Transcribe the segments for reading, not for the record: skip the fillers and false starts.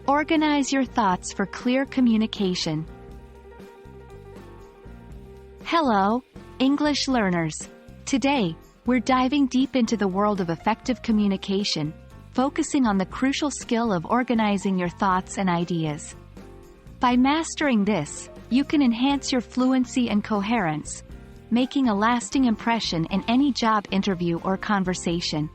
Organize your thoughts for clear communication. Hello, English learners. Today, we're diving deep into the world of effective communication, focusing on the crucial skill of organizing your thoughts and ideas. By mastering this, you can enhance your fluency and coherence, making a lasting impression in any job interview or conversation.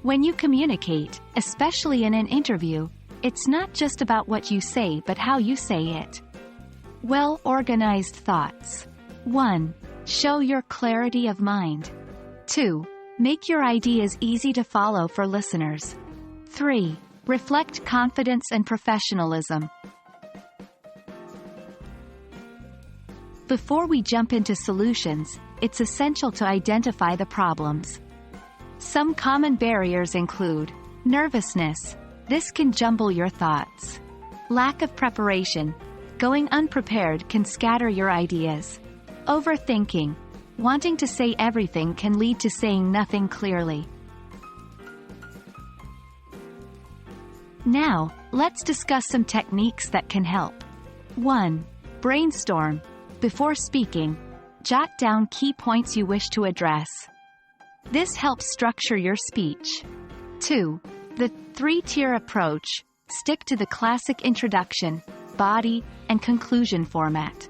When you communicate, especially in an interview, it's not just about what you say but how you say it. Well-organized thoughts. 1. Show your clarity of mind. 2. Make your ideas easy to follow for listeners. 3. Reflect confidence and professionalism. Before we jump into solutions, it's essential to identify the problems. Some common barriers include nervousness. This can jumble your thoughts. Lack of preparation. Going unprepared can scatter your ideas. Overthinking. Wanting to say everything can lead to saying nothing clearly. Now, let's discuss some techniques that can help. 1. Brainstorm. Before speaking, jot down key points you wish to address. This helps structure your speech. 2. The 3-tier approach. Stick to the classic introduction, body, and conclusion format.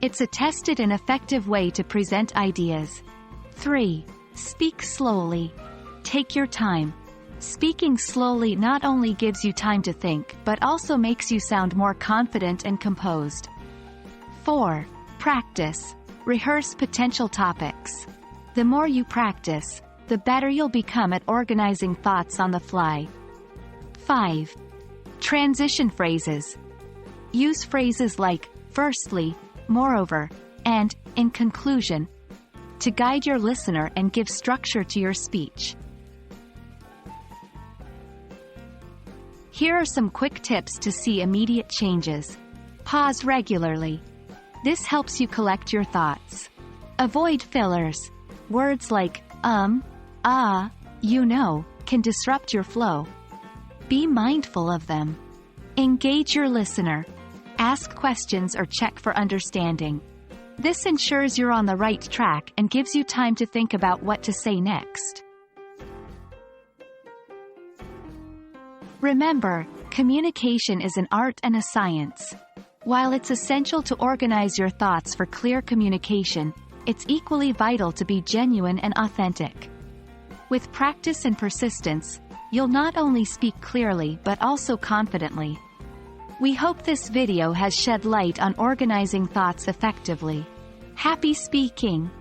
It's a tested and effective way to present ideas. 3. Speak slowly. Take your time. Speaking slowly not only gives you time to think but also makes you sound more confident and composed. 4. Practice. Rehearse potential topics. The more you practice, the better you'll become at organizing thoughts on the fly. 5. Transition phrases. Use phrases like, firstly, moreover, and, in conclusion, to guide your listener and give structure to your speech. Here are some quick tips to see immediate changes. Pause regularly. This helps you collect your thoughts. Avoid fillers. Words like, can disrupt your flow. Be mindful of them. Engage your listener. Ask questions or check for understanding. This ensures you're on the right track and gives you time to think about what to say next. Remember, communication is an art and a science. While it's essential to organize your thoughts for clear communication, it's equally vital to be genuine and authentic. With practice and persistence, you'll not only speak clearly but also confidently. We hope this video has shed light on organizing thoughts effectively. Happy speaking!